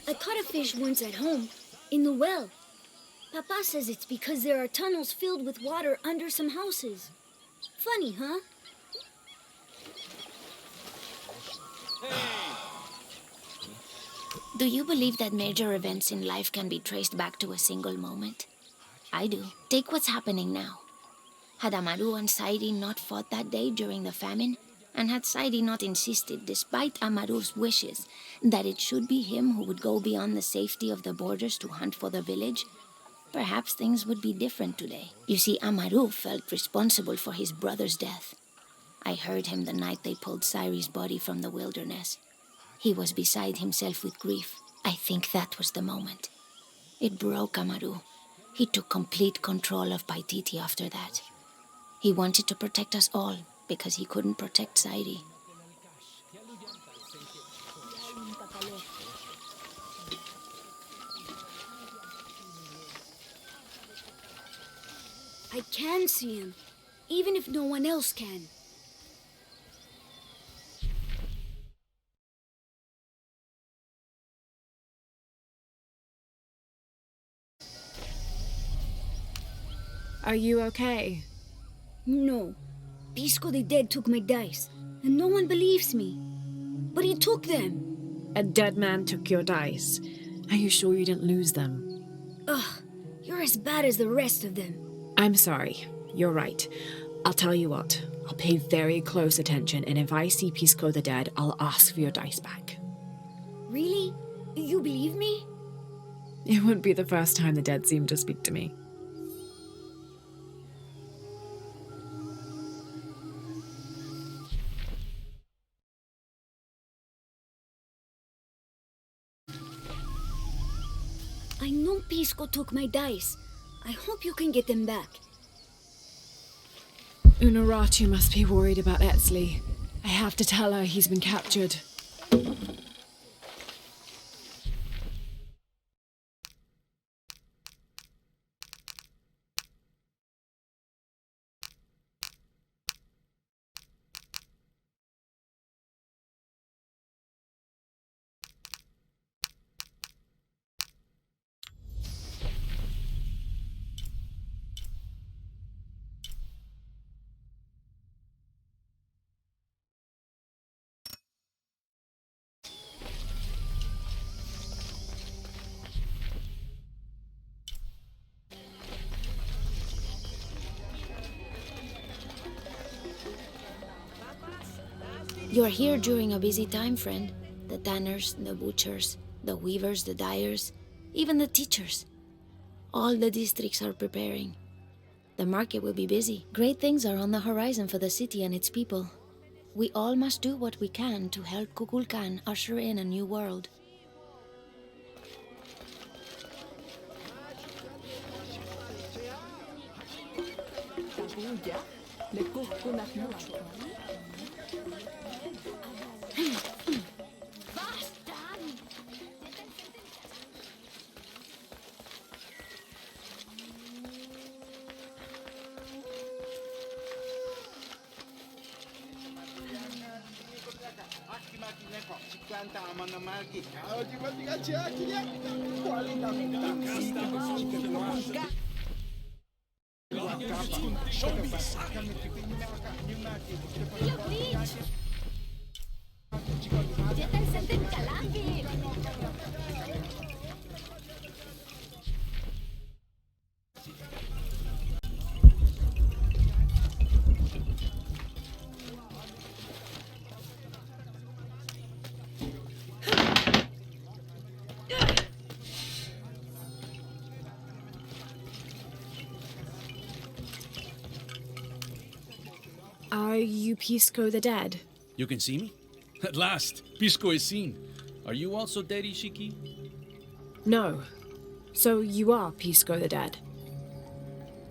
I caught a fish once at home, in the well. Papa says it's because there are tunnels filled with water under some houses. Funny, huh? Do you believe that major events in life can be traced back to a single moment? I do. Take what's happening now. Had Amaru and Sairi not fought that day during the famine, and had Sairi not insisted, despite Amaru's wishes, that it should be him who would go beyond the safety of the borders to hunt for the village, perhaps things would be different today. You see, Amaru felt responsible for his brother's death. I heard him the night they pulled Sairi's body from the wilderness. He was beside himself with grief. I think that was the moment. It broke Amaru. He took complete control of Paititi after that. He wanted to protect us all, because he couldn't protect Sairi. I can see him, even if no one else can. Are you okay? No. Pisco the Dead took my dice, and no one believes me. But he took them. A dead man took your dice. Are you sure you didn't lose them? Ugh, you're as bad as the rest of them. I'm sorry. You're right. I'll tell you what. I'll pay very close attention, and if I see Pisco the Dead, I'll ask for your dice back. Really? You believe me? It wouldn't be the first time the dead seemed to speak to me. I know Pisco took my dice. I hope you can get them back. Unuratu must be worried about Etzli. I have to tell her he's been captured. You're here during a busy time, friend. The tanners, the butchers, the weavers, the dyers, even the teachers. All the districts are preparing. The market will be busy. Great things are on the horizon for the city and its people. We all must do what we can to help Kukulkan usher in a new world. Are you Pisco the Dead? You can see me? At last, Pisco is seen. Are you also dead, Ishiki? No. So you are Pisco the Dead?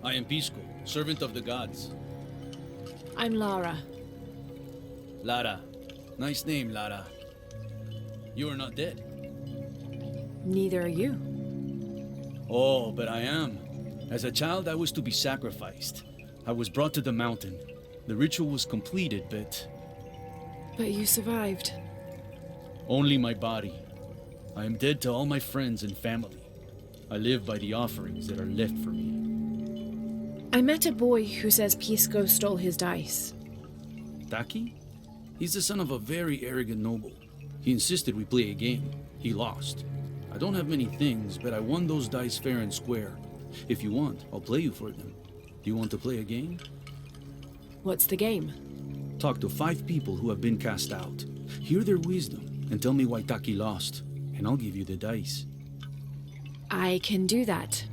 I am Pisco, servant of the gods. I'm Lara. Lara. Nice name, Lara. You are not dead. Neither are you. Oh, but I am. As a child, I was to be sacrificed. I was brought to the mountain. The ritual was completed, but... But you survived. Only my body. I am dead to all my friends and family. I live by the offerings that are left for me. I met a boy who says Pisco stole his dice. Taki? He's the son of a very arrogant noble. He insisted we play a game. He lost. I don't have many things, but I won those dice fair and square. If you want, I'll play you for them. Do you want to play a game? What's the game? Talk to 5 people who have been cast out. Hear their wisdom and tell me why Taki lost, and I'll give you the dice. I can do that.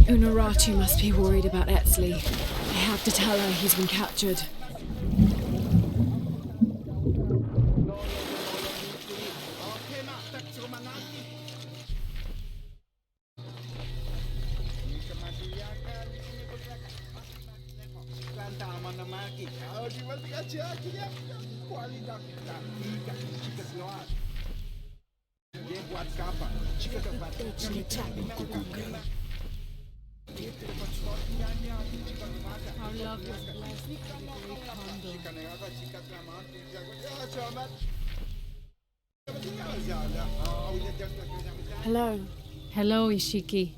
Unuratu must be worried about Etzli. I have to tell her he's been captured. Hello. Hello, Ishiki.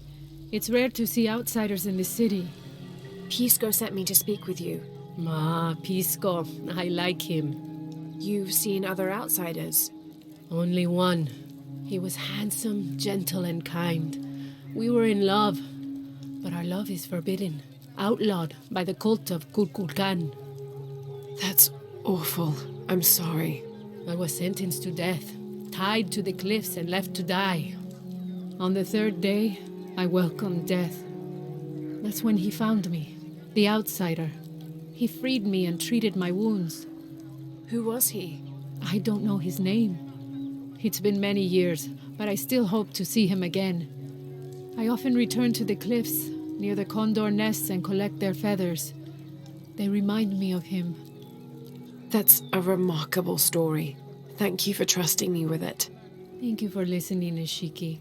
It's rare to see outsiders in the city. Pisco sent me to speak with you. Pisco. I like him. You've seen other outsiders? Only one. He was handsome, gentle, and kind. We were in love, but our love is forbidden, outlawed by the cult of Kukulkan. That's awful. I'm sorry. I was sentenced to death, tied to the cliffs and left to die. On the 3rd day, I welcomed death. That's when he found me, the outsider. He freed me and treated my wounds. Who was he? I don't know his name. It's been many years, but I still hope to see him again. I often return to the cliffs, near the condor nests, and collect their feathers. They remind me of him. That's a remarkable story. Thank you for trusting me with it. Thank you for listening, Ishiki.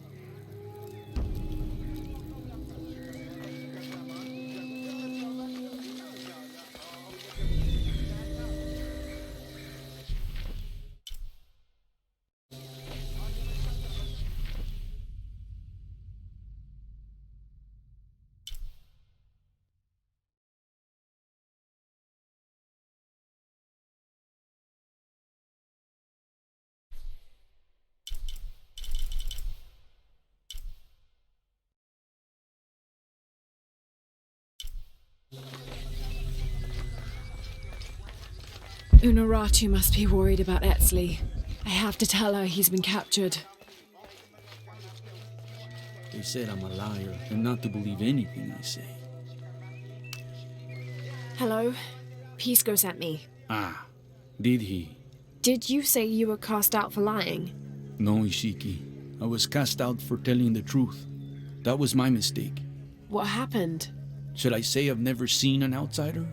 Unuratu must be worried about Etzli. I have to tell her he's been captured. They said I'm a liar and not to believe anything I say. Hello? Pisco sent me. Ah, did he? Did you say you were cast out for lying? No, Ishiki. I was cast out for telling the truth. That was my mistake. What happened? Should I say I've never seen an outsider?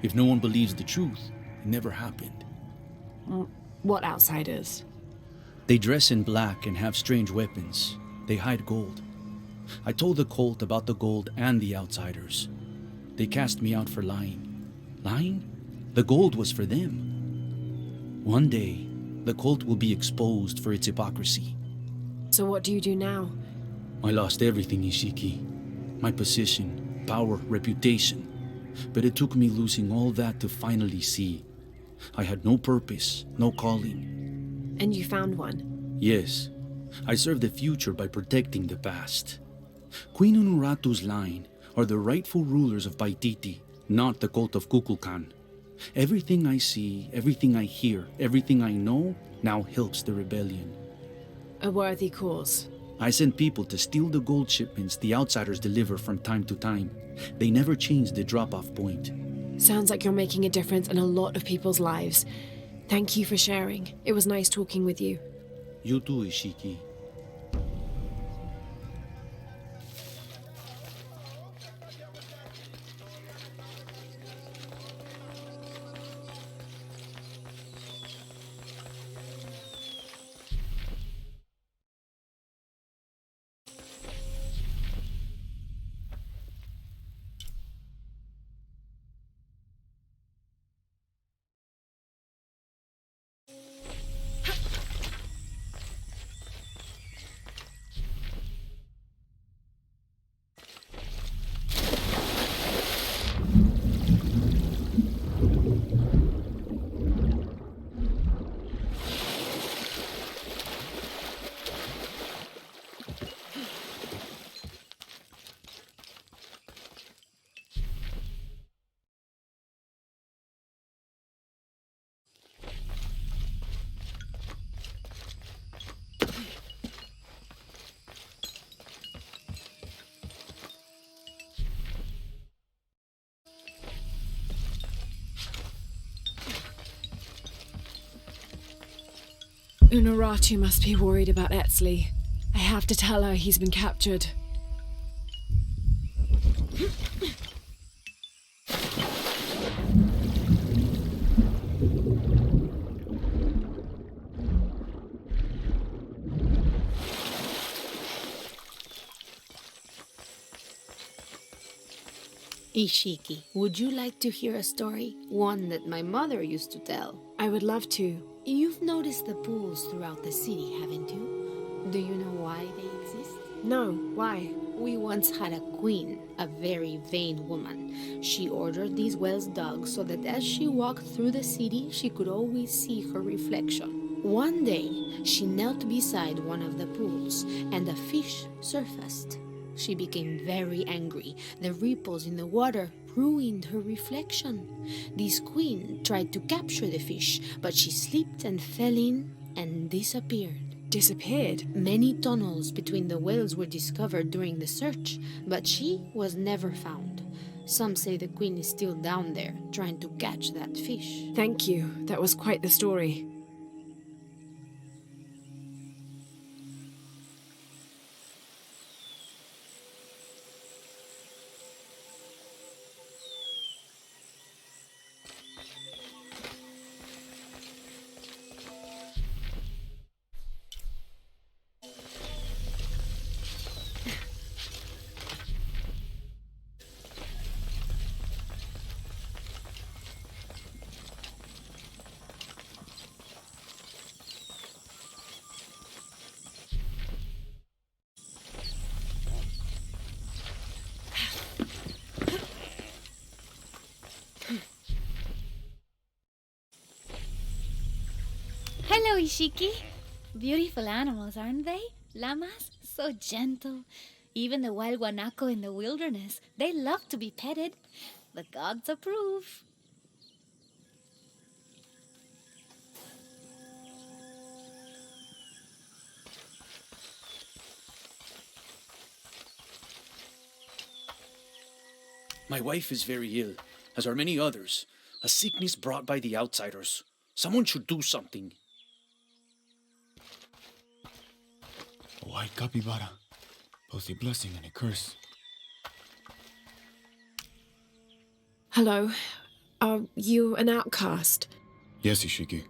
If no one believes the truth, it never happened. What outsiders? They dress in black and have strange weapons. They hide gold. I told the cult about the gold and the outsiders. They cast me out for lying. Lying? The gold was for them. One day, the cult will be exposed for its hypocrisy. So what do you do now? I lost everything, Ishiki. My position, power, reputation. But it took me losing all that to finally see. I had no purpose, no calling. And you found one? Yes. I serve the future by protecting the past. Queen Unuratu's line are the rightful rulers of Paititi, not the cult of Kukulkan. Everything I see, everything I hear, everything I know now helps the rebellion. A worthy cause. I send people to steal the gold shipments the outsiders deliver from time to time. They never change the drop-off point. Sounds like you're making a difference in a lot of people's lives. Thank you for sharing. It was nice talking with you. You too, Ishiki. Unuratu must be worried about Etzli. I have to tell her he's been captured. Ishiki, would you like to hear a story? One that my mother used to tell. I would love to. You've noticed the pools throughout the city, haven't you? Do you know why they exist? No, why? We once had a queen, a very vain woman. She ordered these wells dug so that as she walked through the city, she could always see her reflection. One day, she knelt beside one of the pools, and a fish surfaced. She became very angry. The ripples in the water ruined her reflection. This queen tried to capture the fish, but she slipped and fell in and disappeared. Disappeared? Many tunnels between the whales were discovered during the search, but she was never found. Some say the queen is still down there, trying to catch that fish. Thank you. That was quite the story. Hello, Ishiki. Beautiful animals, aren't they? Llamas? So gentle. Even the wild guanaco in the wilderness, they love to be petted. The gods approve. My wife is very ill, as are many others. A sickness brought by the outsiders. Someone should do something. A white capybara, both a blessing and a curse. Hello. Are you an outcast? Yes, Ishiki.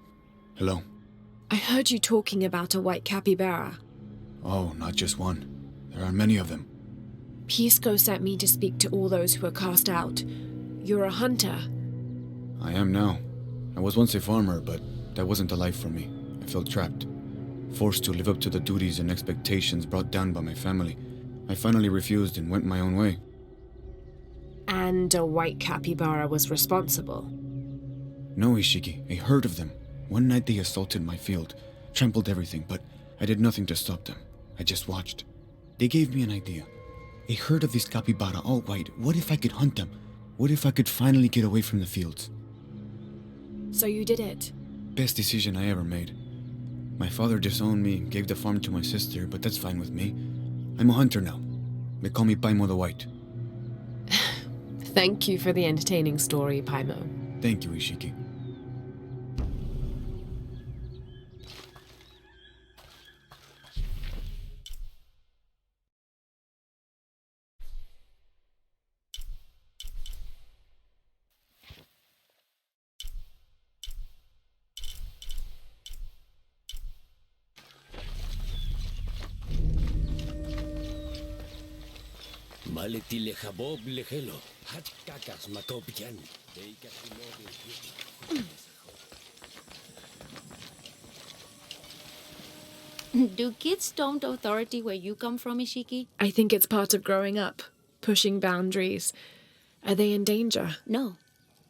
Hello. I heard you talking about a white capybara. Oh, not just one. There are many of them. Pisco sent me to speak to all those who are cast out. You're a hunter. I am now. I was once a farmer, but that wasn't the life for me. I felt trapped. Forced to live up to the duties and expectations brought down by my family. I finally refused and went my own way. And a white capybara was responsible. No, Ishiki, a herd of them. One night they assaulted my field, trampled everything, but I did nothing to stop them. I just watched. They gave me an idea. A herd of these capybara, all white. What if I could hunt them? What if I could finally get away from the fields? So you did it. Best decision I ever made. My father disowned me and gave the farm to my sister, but that's fine with me. I'm a hunter now. They call me Paimo the White. Thank you for the entertaining story, Paimo. Thank you, Ishiki. Maletile Habob Lehelo, Hat Kakas Matopian, Do kids storm authority where you come from, Ishiki? I think it's part of growing up, pushing boundaries. Are they in danger? No.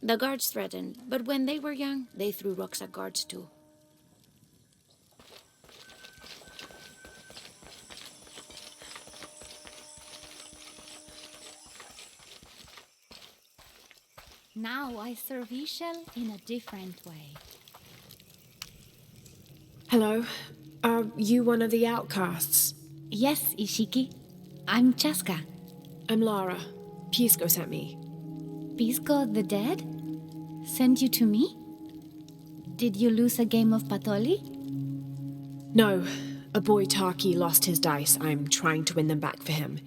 The guards threatened, but when they were young, they threw rocks at guards too. Now I serve Ishel in a different way. Hello. Are you one of the outcasts? Yes, Ishiki. I'm Chaska. I'm Lara. Pisco sent me. Pisco the dead? Sent you to me? Did you lose a game of Patoli? No, a boy Taki lost his dice. I'm trying to win them back for him.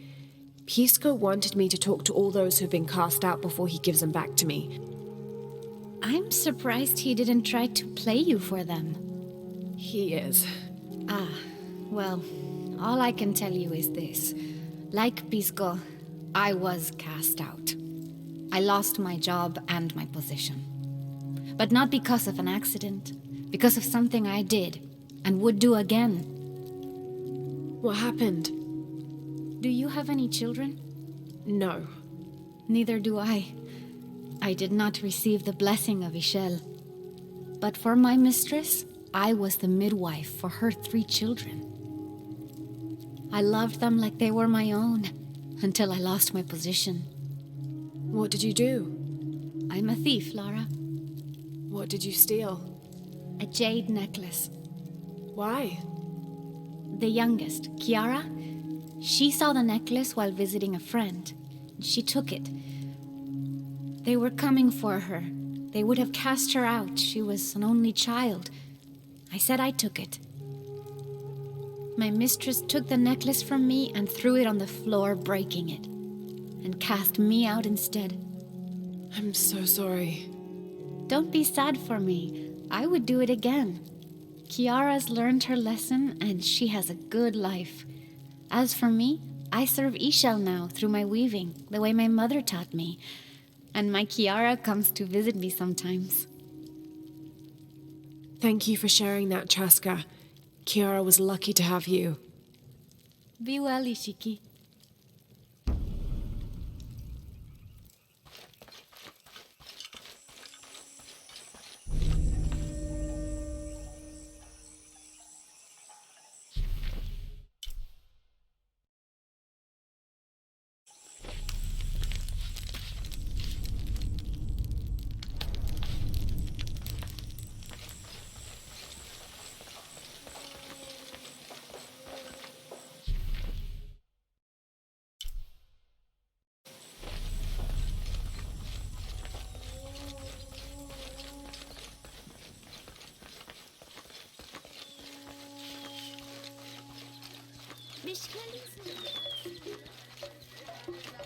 Pisco wanted me to talk to all those who've been cast out before he gives them back to me. I'm surprised he didn't try to play you for them. He is. Ah, well, all I can tell you is this. Like Pisco, I was cast out. I lost my job and my position. But not because of an accident, because of something I did and would do again. What happened? Do you have any children? No. Neither do I. I did not receive the blessing of Ishel. But for my mistress, I was the midwife for her 3 children. I loved them like they were my own, until I lost my position. What did you do? I'm a thief, Lara. What did you steal? A jade necklace. Why? The youngest, Kiara, she saw the necklace while visiting a friend. She took it. They were coming for her. They would have cast her out. She was an only child. I said I took it. My mistress took the necklace from me and threw it on the floor, breaking it, and cast me out instead. I'm so sorry. Don't be sad for me. I would do it again. Kiara's learned her lesson, and she has a good life. As for me, I serve Ishel now through my weaving, the way my mother taught me. And my Kiara comes to visit me sometimes. Thank you for sharing that, Chaska. Kiara was lucky to have you. Be well, Ishiki.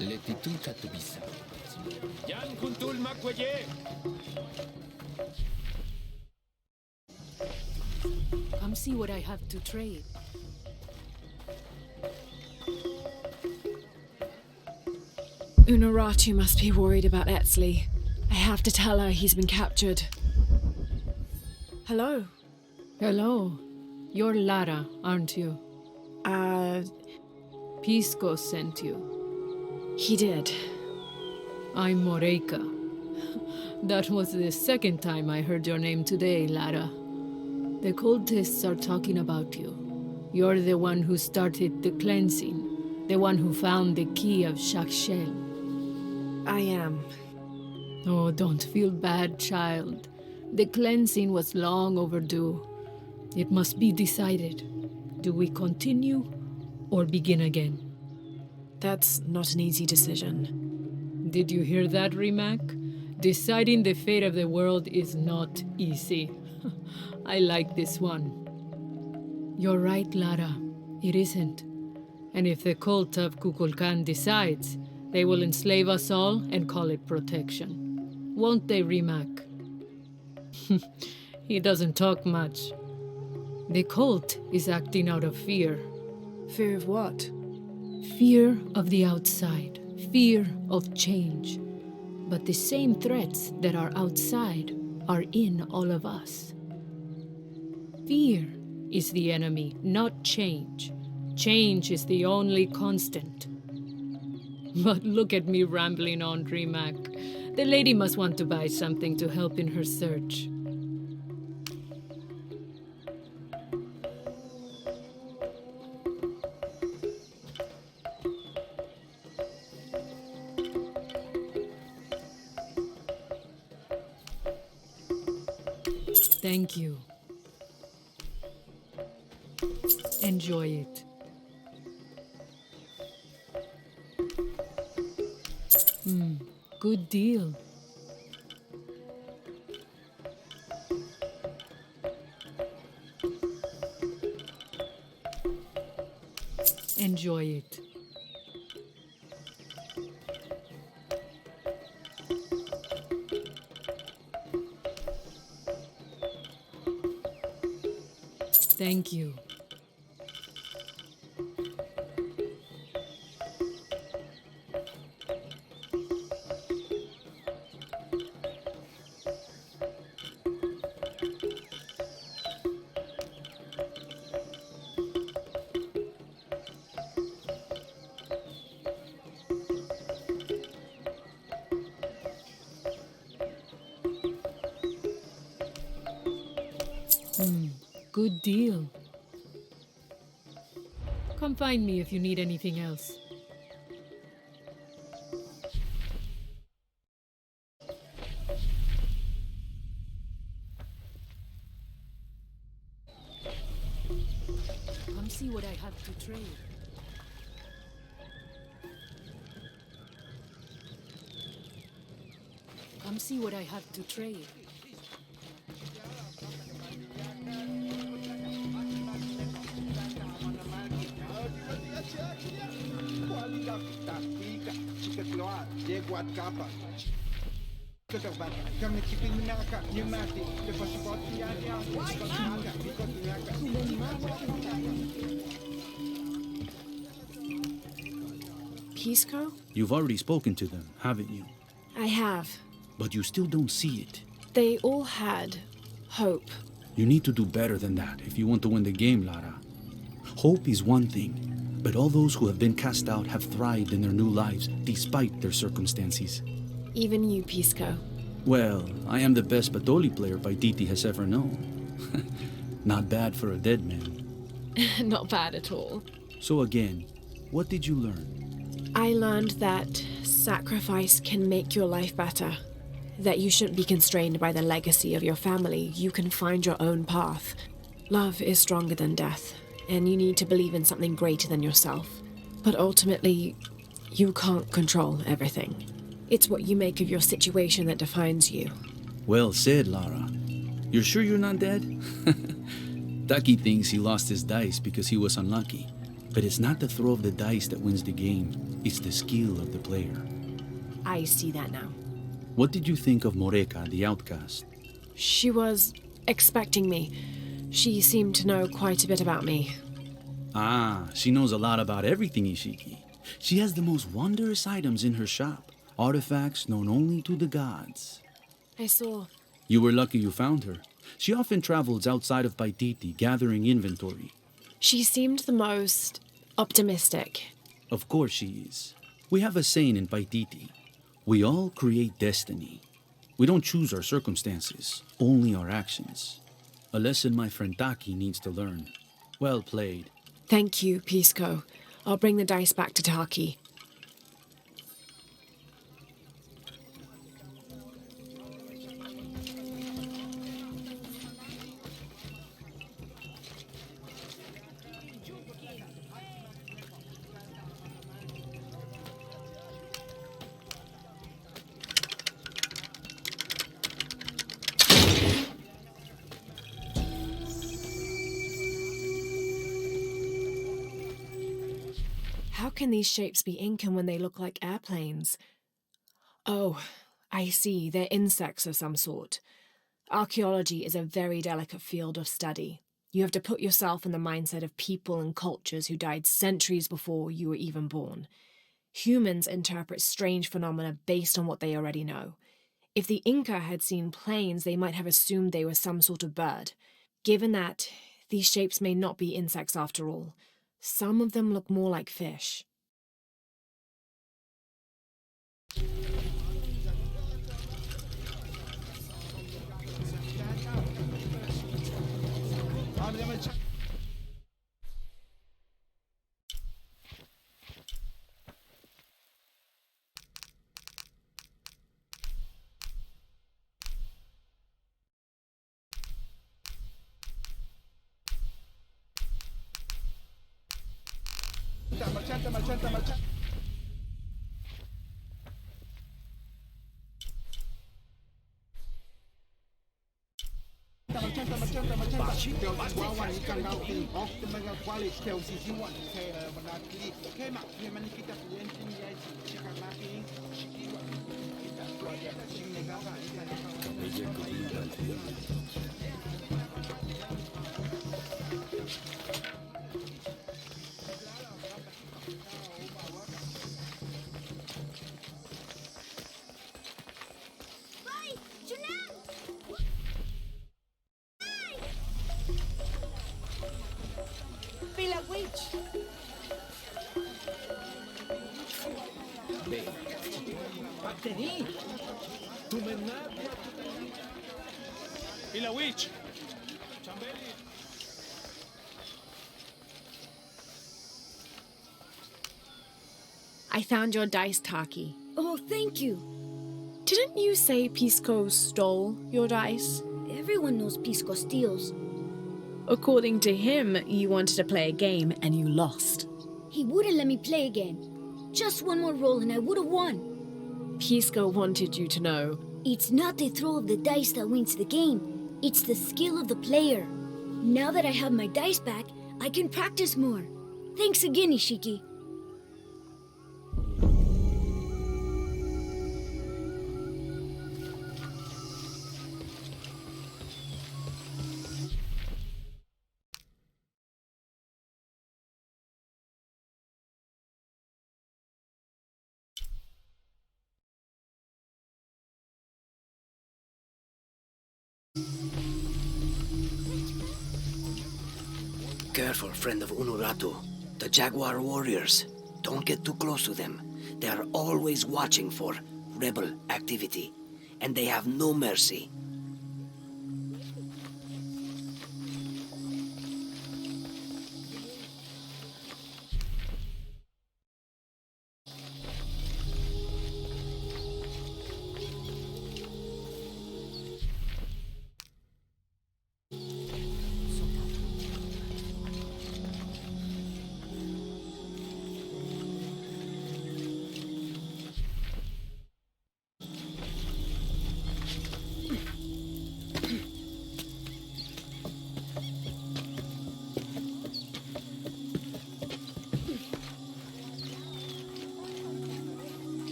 Letitul katubisa. Yan kuntul makwaye. Come see what I have to trade. Unuratu must be worried about Etzli. I have to tell her he's been captured. Hello? Hello. You're Lara, aren't you? Pisco sent you. He did. I'm Moreika. That was the second time I heard your name today, Lara. The cultists are talking about you. You're the one who started the cleansing, the one who found the key of Shakshel. I am. Oh, don't feel bad, child. The cleansing was long overdue. It must be decided. Do we continue or begin again? That's not an easy decision. Did you hear that, Rimac? Deciding the fate of the world is not easy. I like this one. You're right, Lara. It isn't. And if the cult of Kukulkan decides, they will enslave us all and call it protection. Won't they, Rimac? He doesn't talk much. The cult is acting out of fear. Fear of what? Fear of the outside. Fear of change. But the same threats that are outside are in all of us. Fear is the enemy, not change. Change is the only constant. But look at me rambling on, Rimac. The lady must want to buy something to help in her search. Thank you. Enjoy it. Good deal. Thank you. Good deal. Come find me if you need anything else. Come see what I have to trade. Come see what I have to trade. Pisco? You've already spoken to them, haven't you? I have. But you still don't see it. They all had hope. You need to do better than that if you want to win the game, Lara. Hope is one thing, but all those who have been cast out have thrived in their new lives despite their circumstances. Even you, Pisco. Well, I am the best Batoli player Paititi has ever known. Not bad for a dead man. Not bad at all. So again, what did you learn? I learned that sacrifice can make your life better. That you shouldn't be constrained by the legacy of your family. You can find your own path. Love is stronger than death, and you need to believe in something greater than yourself. But ultimately, you can't control everything. It's what you make of your situation that defines you. Well said, Lara. You're sure you're not dead? Taki thinks he lost his dice because he was unlucky. But it's not the throw of the dice that wins the game. It's the skill of the player. I see that now. What did you think of Moreka, the outcast? She was expecting me. She seemed to know quite a bit about me. Ah, she knows a lot about everything, Ishiki. She has the most wondrous items in her shop. Artifacts known only to the gods. I saw. You were lucky you found her. She often travels outside of Paititi, gathering inventory. She seemed the most optimistic. Of course she is. We have a saying in Paititi. We all create destiny. We don't choose our circumstances, only our actions. A lesson my friend Taki needs to learn. Well played. Thank you, Pisco. I'll bring the dice back to Taki. How can these shapes be Incan when they look like airplanes? Oh, I see. They're insects of some sort. Archaeology is a very delicate field of study. You have to put yourself in the mindset of people and cultures who died centuries before you were even born. Humans interpret strange phenomena based on what they already know. If the Inca had seen planes, they might have assumed they were some sort of bird. Given that, these shapes may not be insects after all. Some of them look more like fish. Pila witch! I found your dice, Taki. Oh, thank you. Didn't you say Pisco stole your dice? Everyone knows Pisco steals. According to him, you wanted to play a game and you lost. He wouldn't let me play again. Just one more roll and I would have won. Pisco wanted you to know. It's not the throw of the dice that wins the game. It's the skill of the player. Now that I have my dice back, I can practice more. Thanks again, Ishiki. Careful, friend of Unuratu. The Jaguar warriors. Don't get too close to them. They are always watching for rebel activity, and they have no mercy.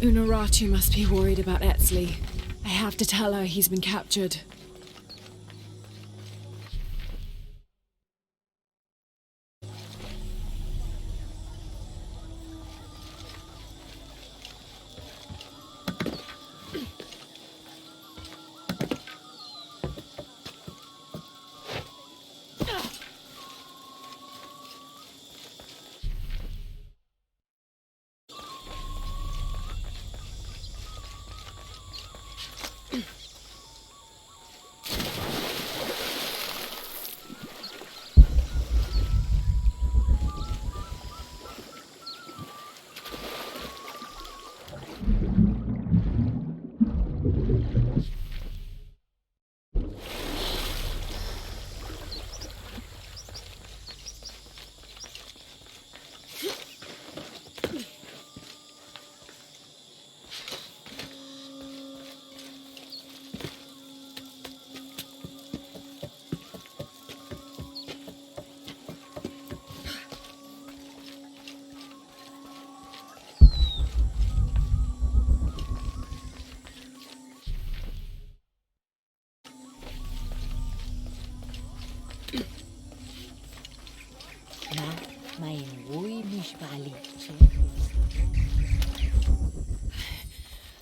Unuratu must be worried about Etzli. I have to tell her he's been captured.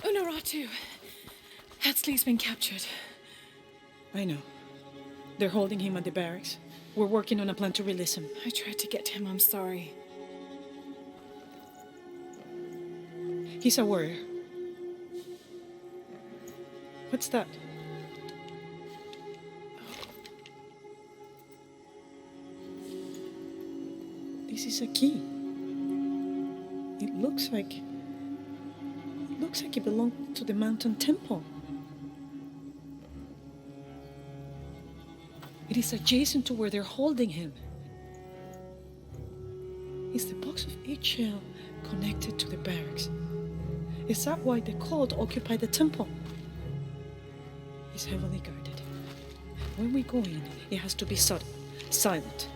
Unuratu! Etzli's been captured. I know. They're holding him at the barracks. We're working on a plan to release him. I tried to get him, I'm sorry. He's a warrior. What's that? This is a key. It looks like it belonged to the mountain temple. It is adjacent to where they're holding him. Is the box of eggshell connected to the barracks? Is that why the cult occupied the temple? It's heavily guarded. When we go in, it has to be sudden, silent.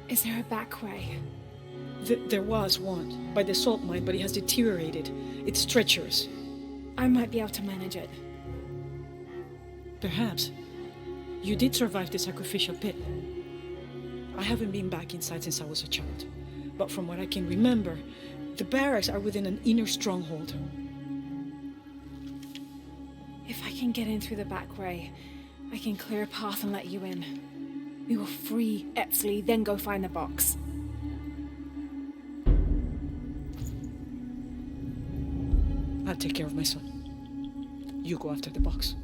Is there a back way? There was one, by the salt mine, but it has deteriorated. It's treacherous. I might be able to manage it. Perhaps. You did survive the sacrificial pit. I haven't been back inside since I was a child, but from what I can remember, the barracks are within an inner stronghold. If I can get in through the back way, I can clear a path and let you in. We will free Epsley, then go find the box. I'll take care of my son. You go after the box.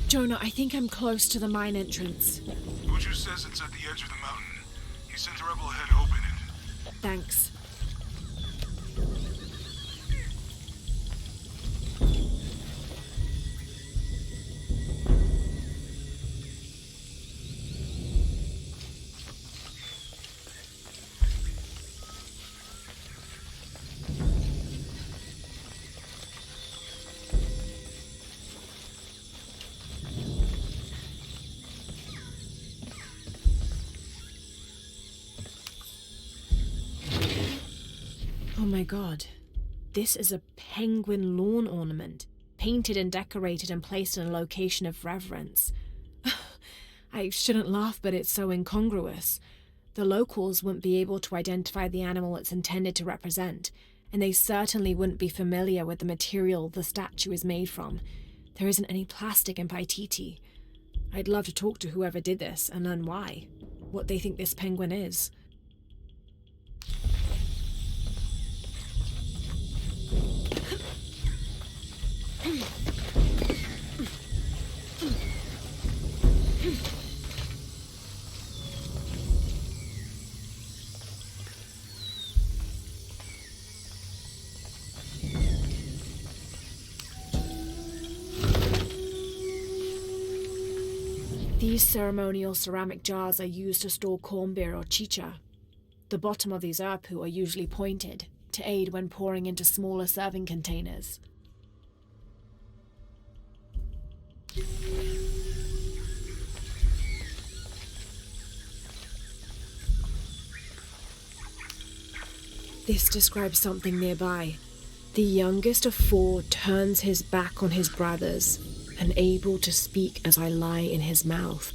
Jonah, I think I'm close to the mine entrance. Butcher says it's at the edge of the mountain. He sent a rebel ahead to open it. Thanks. Oh my god. This is a penguin lawn ornament, painted and decorated and placed in a location of reverence. I shouldn't laugh, but it's so incongruous. The locals wouldn't be able to identify the animal it's intended to represent, and they certainly wouldn't be familiar with the material the statue is made from. There isn't any plastic in Paititi. I'd love to talk to whoever did this and learn why, what they think this penguin is. These ceremonial ceramic jars are used to store corn beer or chicha. The bottom of these urpu are usually pointed, to aid when pouring into smaller serving containers. This describes something nearby. The youngest of four turns his back on his brothers, unable to speak as I lie in his mouth.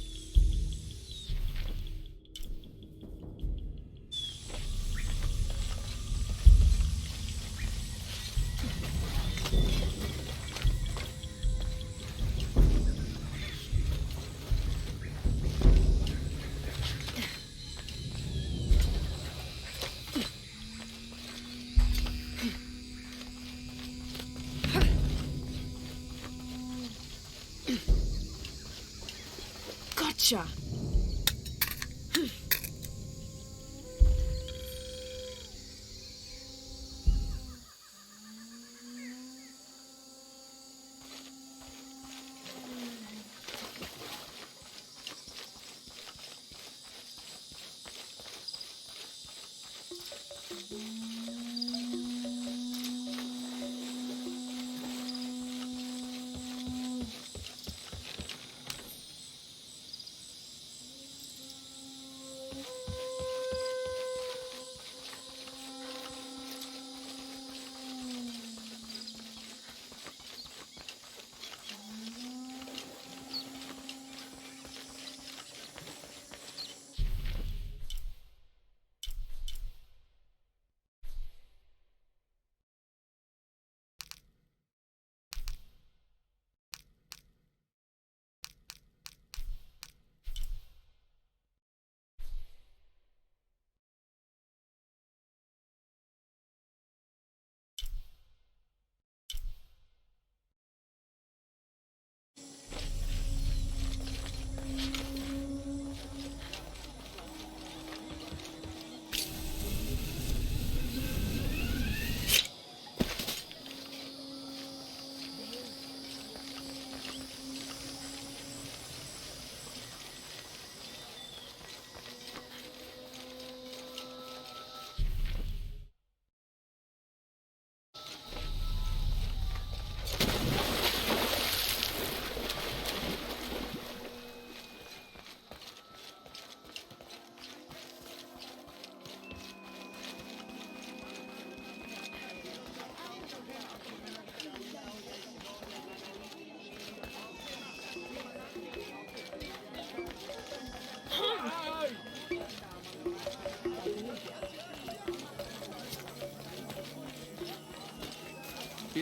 Gotcha!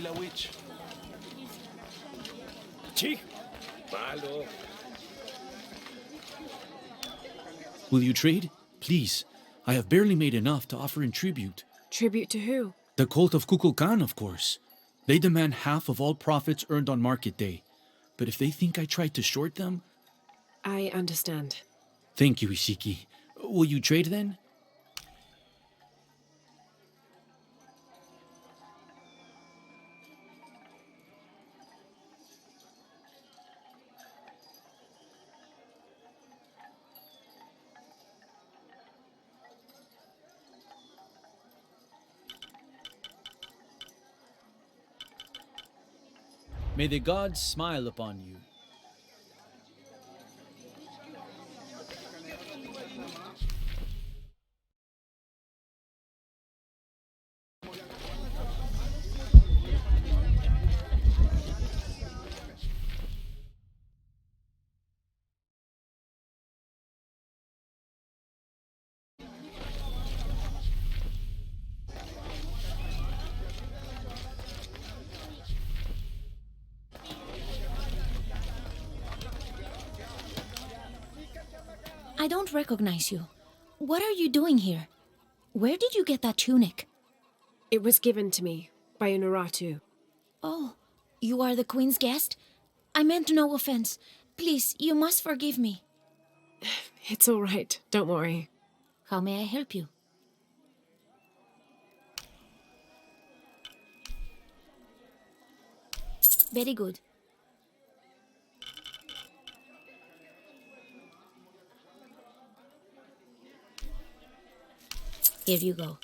la witch. Chi. Malo. Will you trade? Please. I have barely made enough to offer in tribute. Tribute to who? The cult of Kukulkan, of course. They demand half of all profits earned on market day. But if they think I tried to short them... I understand. Thank you, Ishiki. Will you trade then? May the gods smile upon you. I don't recognize you. What are you doing here? Where did you get that tunic? It was given to me by Unuratu. Oh, you are the Queen's guest? I meant no offense. Please, you must forgive me. It's all right. Don't worry. How may I help you? Very good. Here you go.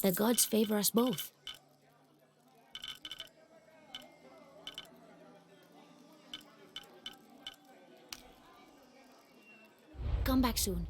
The gods favor us both. Come back soon.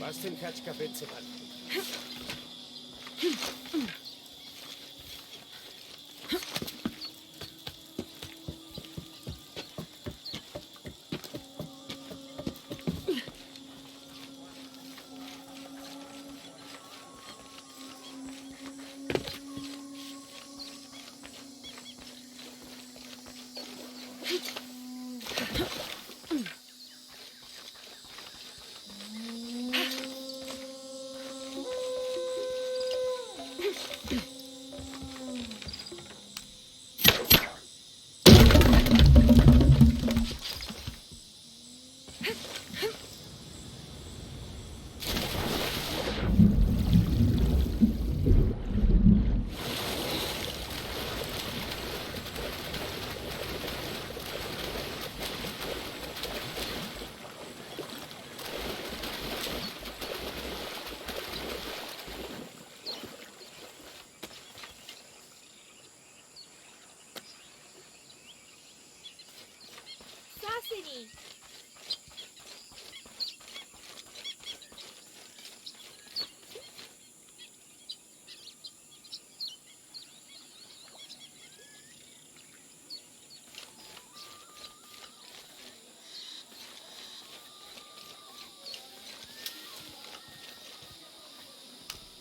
Basten catch kapetseman.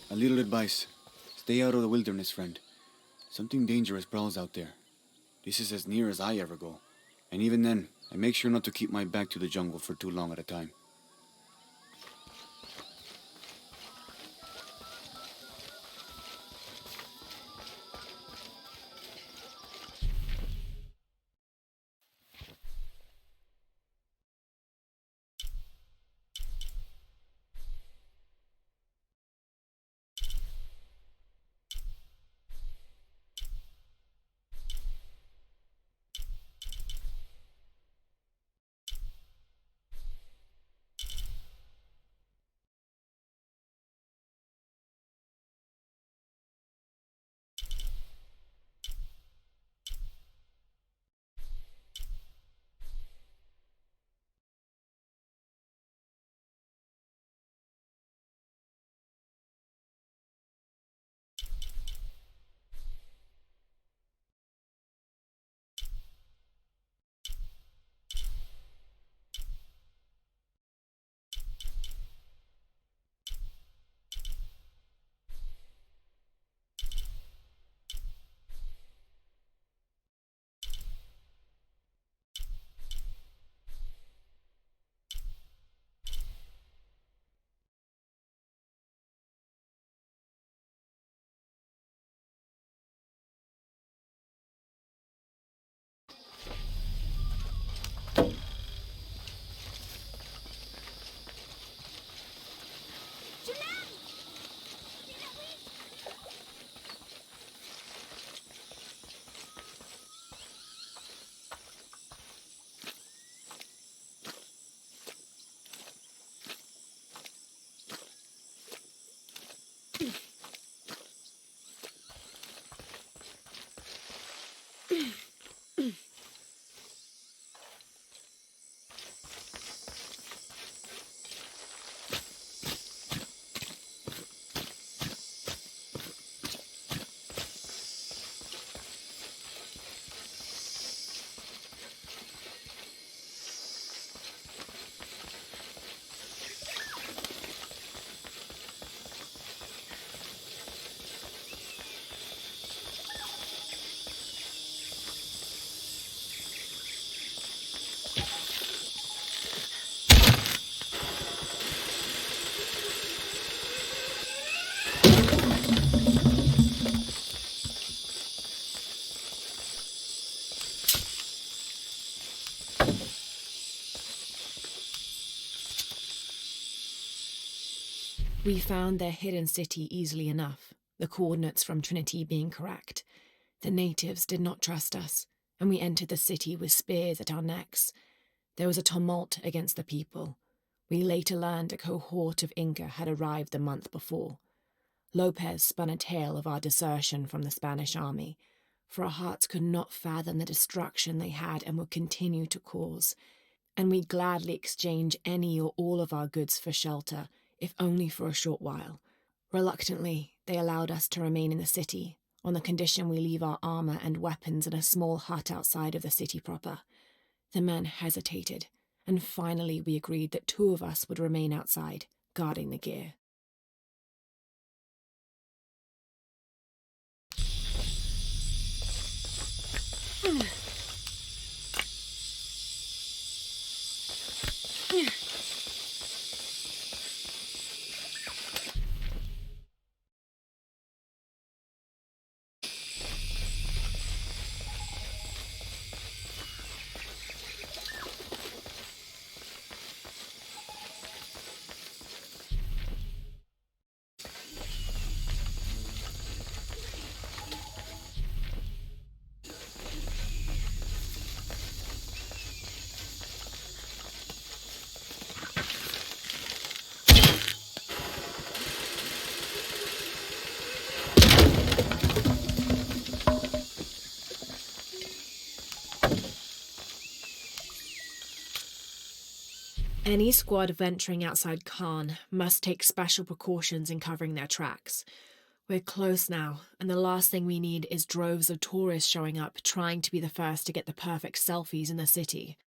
A little advice. Stay out of the wilderness, friend. Something dangerous prowls out there. This is as near as I ever go. And even then, I make sure not to keep my back to the jungle for too long at a time. We found their hidden city easily enough, the coordinates from Trinity being correct. The natives did not trust us, and we entered the city with spears at our necks. There was a tumult against the people. We later learned a cohort of Inca had arrived the month before. Lopez spun a tale of our desertion from the Spanish army, for our hearts could not fathom the destruction they had and would continue to cause, and we'd gladly exchange any or all of our goods for shelter, if only for a short while. Reluctantly, they allowed us to remain in the city, on the condition we leave our armor and weapons in a small hut outside of the city proper. The man hesitated, and finally we agreed that 2 of us would remain outside, guarding the gear. Any squad venturing outside Khan must take special precautions in covering their tracks. We're close now, and the last thing we need is droves of tourists showing up trying to be the first to get the perfect selfies in the city.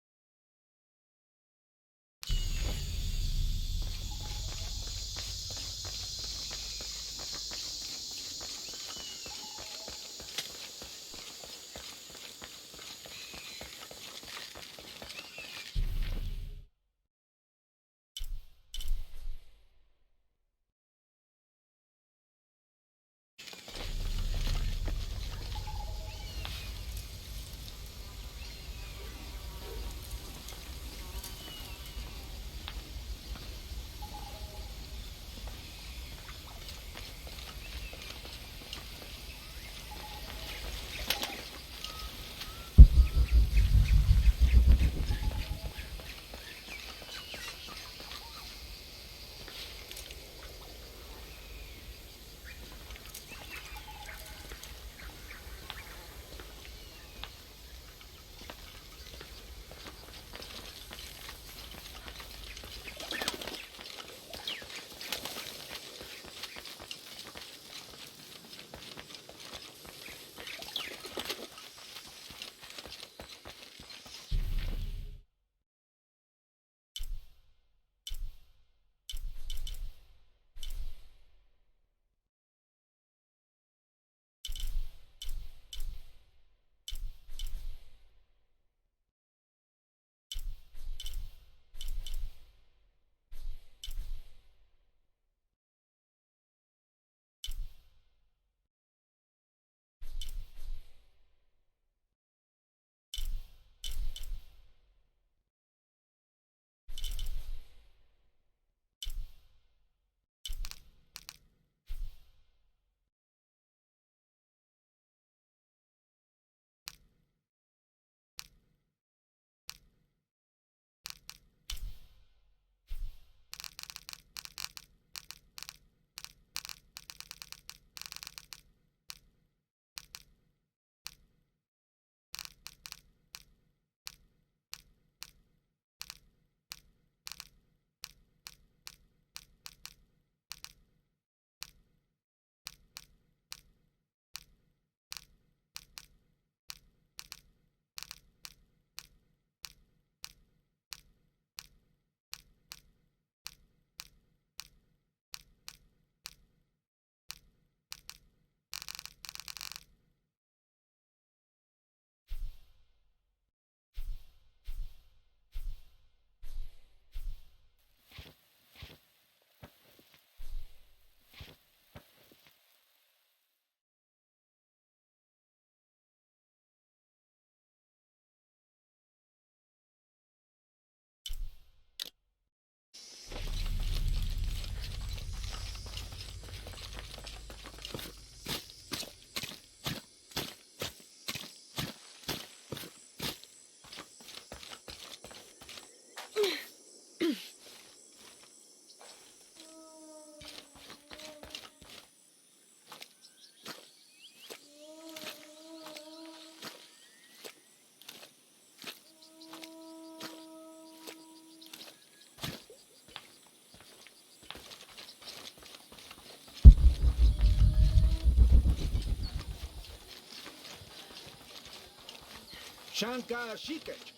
Chanka Shikech.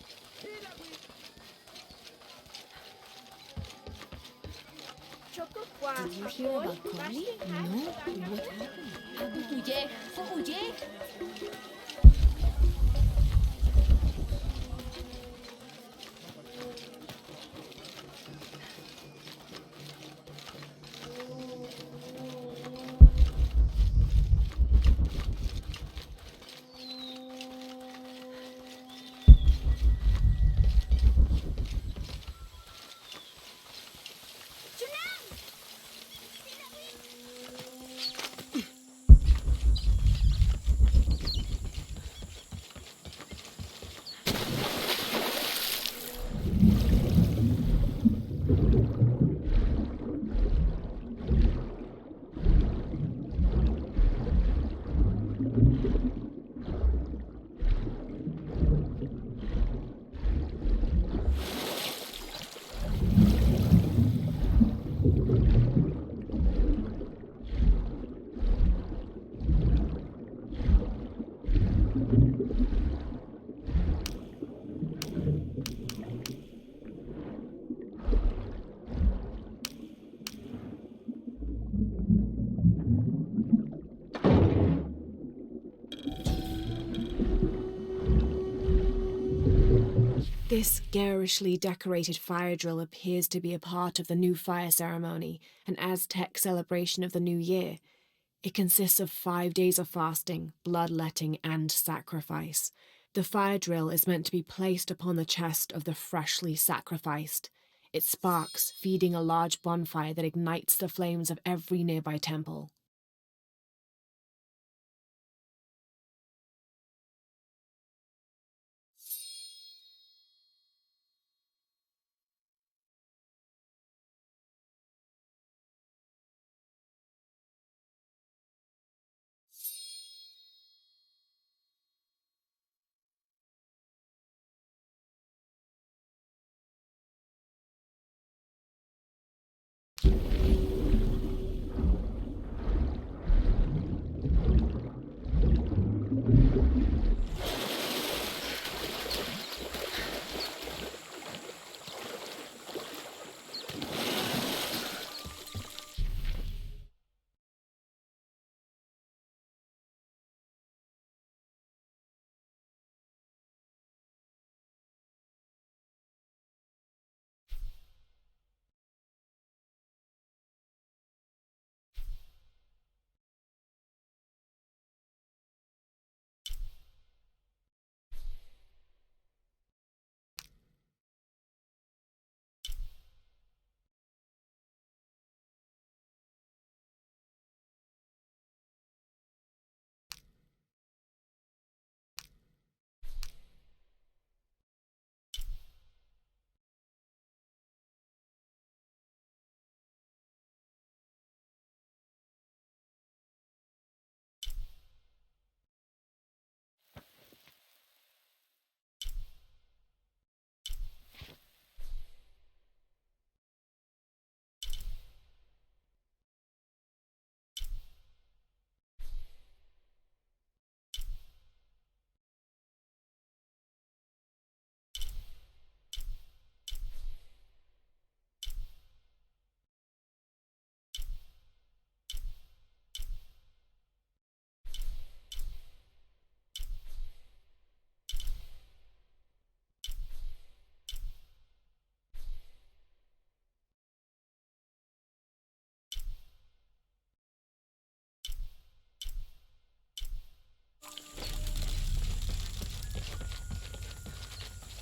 Did you hear about Crowley? No? What happened? This garishly decorated fire drill appears to be a part of the new fire ceremony, an Aztec celebration of the new year. It consists of 5 days of fasting, bloodletting, and sacrifice. The fire drill is meant to be placed upon the chest of the freshly sacrificed. It sparks, feeding a large bonfire that ignites the flames of every nearby temple.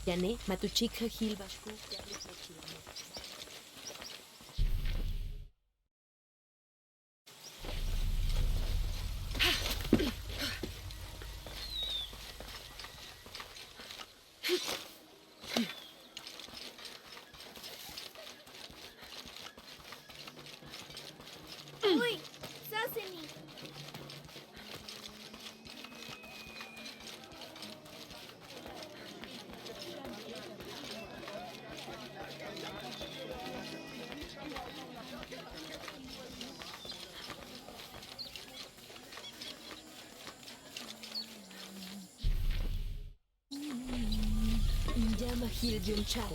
Yane, matuchika hilbashku. Uy, Saseni. Mahil Chat.